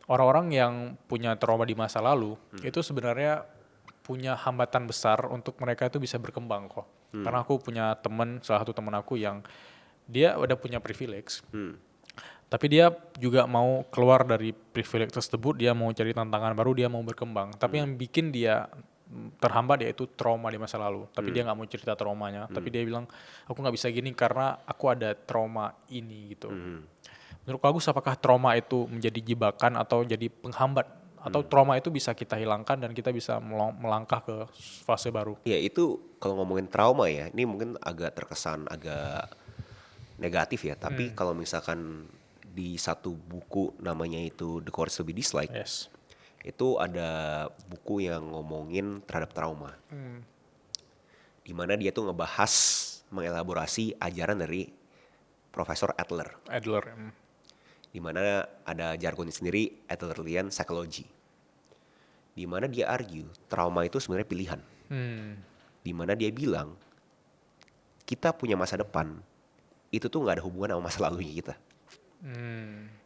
orang-orang yang punya trauma di masa lalu itu sebenarnya punya hambatan besar untuk mereka itu bisa berkembang kok. Karena aku punya salah satu teman aku yang dia udah punya privilege, tapi dia juga mau keluar dari privilege tersebut, dia mau cari tantangan baru, dia mau berkembang. Tapi yang bikin dia terhambat yaitu trauma di masa lalu. Tapi dia nggak mau cerita traumanya. Tapi dia bilang, aku nggak bisa gini karena aku ada trauma ini gitu. Menurut Agus, apakah trauma itu menjadi jebakan atau jadi penghambat? Atau trauma itu bisa kita hilangkan dan kita bisa melangkah ke fase baru? Ya itu kalau ngomongin trauma ya, ini mungkin agak terkesan agak negatif ya. Tapi kalau misalkan di satu buku namanya itu The Courage to be Disliked, Yes. itu ada buku yang ngomongin terhadap trauma. Dimana dia tuh ngebahas, mengelaborasi ajaran dari Profesor Adler. Adler. Dimana ada jargonnya sendiri, Adlerian Psychology. Dimana dia argue, trauma itu sebenarnya pilihan. Dimana dia bilang, kita punya masa depan, itu tuh gak ada hubungan sama masa lalunya kita.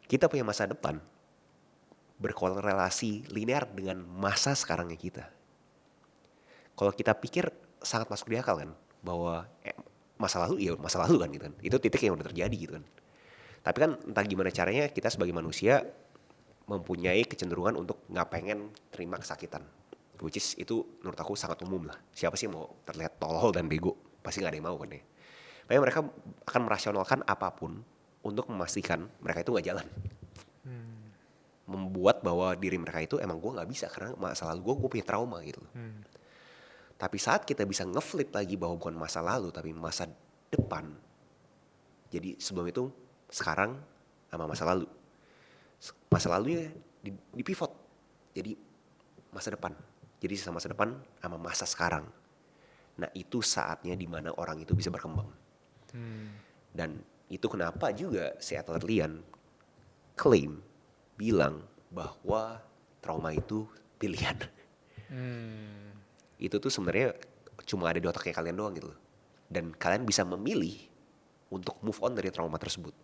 Kita punya masa depan, berkorelasi linear dengan masa sekarangnya kita. Kalau kita pikir sangat masuk di akal kan, bahwa masa lalu ya masa lalu kan gitu kan. Itu titik yang udah terjadi gitu kan. Tapi kan entah gimana caranya kita sebagai manusia mempunyai kecenderungan untuk nggak pengen terima kesakitan. Which is itu menurut aku sangat umum lah. Siapa sih mau terlihat tolol dan bego? Pasti nggak ada yang mau kan ya. Makanya mereka akan merasionalkan apapun untuk memastikan mereka itu nggak jalan. Membuat bahwa diri mereka itu emang gue nggak bisa karena masa lalu gue punya trauma gitu. Tapi saat kita bisa ngeflip lagi bahwa bukan masa lalu tapi masa depan. Jadi sebelum itu sekarang sama masa lalu. Masa lalunya di pivot. Jadi masa depan. Jadi sama masa depan sama masa sekarang. Nah itu saatnya dimana orang itu bisa berkembang. Dan itu kenapa juga si Adlerian klaim bilang bahwa trauma itu pilihan. Itu tuh sebenarnya cuma ada di otaknya kalian doang gitu loh. Dan kalian bisa memilih untuk move on dari trauma tersebut.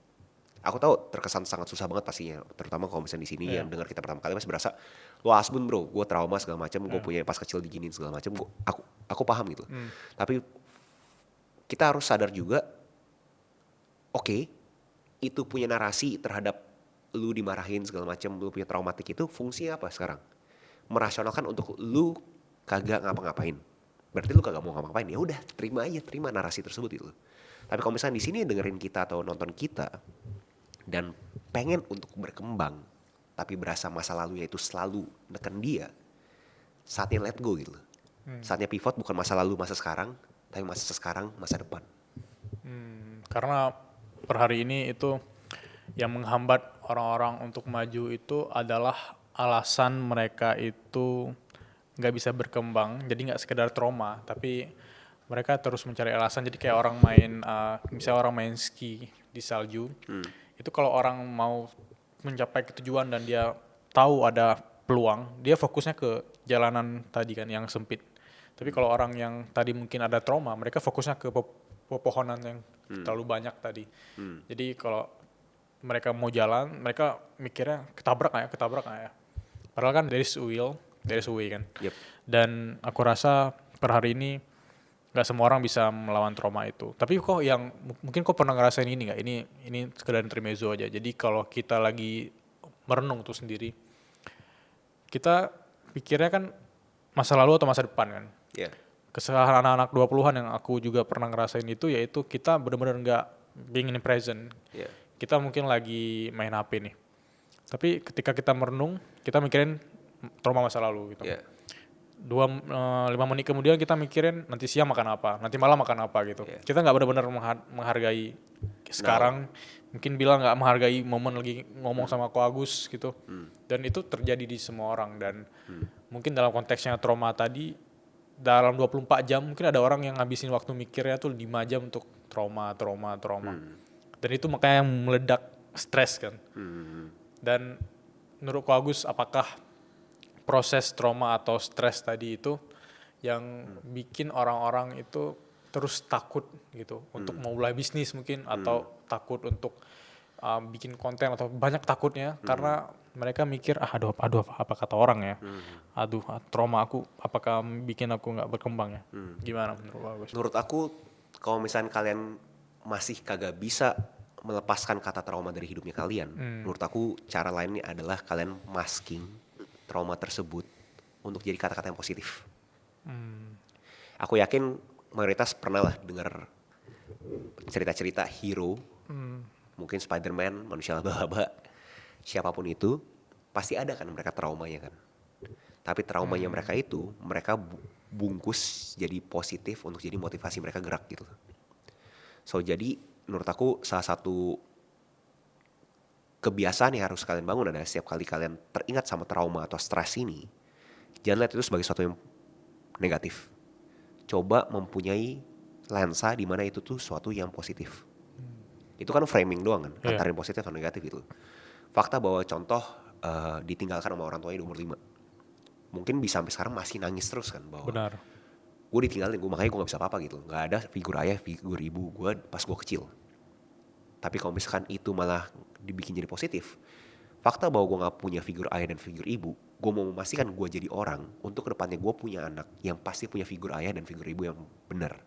Aku tahu terkesan sangat susah banget pastinya, terutama kalau misalnya di sini yang dengar kita pertama kali masih berasa lo asbun bro, gue trauma segala macam, gue punya pas kecil diginin segala macam, aku paham gitu. Tapi kita harus sadar juga, oke, itu punya narasi terhadap lu dimarahin segala macam, lu punya traumatik itu fungsinya apa sekarang? Merasionalkan untuk lu kagak ngapa-ngapain. Berarti lu kagak mau ngapa-ngapain, ya udah terima narasi tersebut itu. Tapi kalau misalnya di sini dengerin kita atau nonton kita dan pengen untuk berkembang, tapi berasa masa lalunya itu selalu neken dia, saatnya let go gitu. Saatnya pivot bukan masa lalu, masa sekarang, tapi masa sekarang, masa depan. Karena per hari ini itu yang menghambat orang-orang untuk maju itu adalah alasan mereka itu nggak bisa berkembang, jadi nggak sekedar trauma, tapi mereka terus mencari alasan. Jadi kayak orang misalnya orang main ski di salju, itu kalau orang mau mencapai ketujuan dan dia tahu ada peluang, dia fokusnya ke jalanan tadi kan yang sempit. Tapi kalau orang yang tadi mungkin ada trauma, mereka fokusnya ke pepohonan yang terlalu banyak tadi. Jadi kalau mereka mau jalan, mereka mikirnya ketabrak nggak ya. Padahal kan there is a way kan. Yep. Dan aku rasa per hari ini nggak semua orang bisa melawan trauma itu. Tapi kok yang mungkin kok pernah ngerasain ini nggak? Ini sekedar intermezzo aja. Jadi kalau kita lagi merenung tuh sendiri, kita pikirnya kan masa lalu atau masa depan kan. Yeah. Kesalahan anak-anak 20-an yang aku juga pernah ngerasain itu, yaitu kita benar-benar nggak being in the present. Yeah. Kita mungkin lagi main HP nih. Tapi ketika kita merenung, kita mikirin trauma masa lalu gitu. Yeah. 5 menit kemudian kita mikirin nanti siang makan apa, nanti malam makan apa gitu. Yeah. Kita nggak benar-benar menghargai sekarang. Mungkin bilang nggak menghargai momen lagi ngomong sama Ko Agus gitu. Dan itu terjadi di semua orang. Dan mungkin dalam konteksnya trauma tadi, dalam 24 jam mungkin ada orang yang ngabisin waktu mikirnya tuh 5 jam untuk trauma. Dan itu makanya yang meledak stres kan. Dan menurut Ko Agus, apakah proses trauma atau stres tadi itu yang bikin orang-orang itu terus takut gitu untuk memulai bisnis mungkin, atau takut untuk bikin konten, atau banyak takutnya karena mereka mikir aduh apa kata orang ya, trauma aku apakah bikin aku nggak berkembang ya. Gimana menurut Bagus? Menurut aku kalau misalnya kalian masih kagak bisa melepaskan kata trauma dari hidupnya kalian, menurut aku cara lainnya adalah kalian masking trauma tersebut untuk jadi kata-kata yang positif. Aku yakin mayoritas pernah lah dengar cerita-cerita hero, mungkin Spider-Man, manusia laba-laba, siapapun itu, pasti ada kan mereka traumanya kan. Tapi traumanya mereka itu, mereka bungkus jadi positif untuk jadi motivasi mereka gerak gitu. So jadi menurut aku salah satu kebiasaan yang harus kalian bangun adalah setiap kali kalian teringat sama trauma atau stres ini, jangan lihat itu sebagai sesuatu yang negatif. Coba mempunyai lensa di mana itu tuh sesuatu yang positif. Itu kan framing doang kan, antara yang positif atau negatif itu. Fakta bahwa contoh ditinggalkan sama orang tuanya di umur 5. Mungkin bisa sampai sekarang masih nangis terus kan bahwa Benar. gue ditinggalin, makanya gue gak bisa apa-apa gitu. Gak ada figur ayah, figur ibu gue pas gue kecil. Tapi kalau misalkan itu malah dibikin jadi positif, fakta bahwa gue gak punya figur ayah dan figur ibu, gue mau memastikan gue jadi orang untuk kedepannya gue punya anak yang pasti punya figur ayah dan figur ibu yang benar.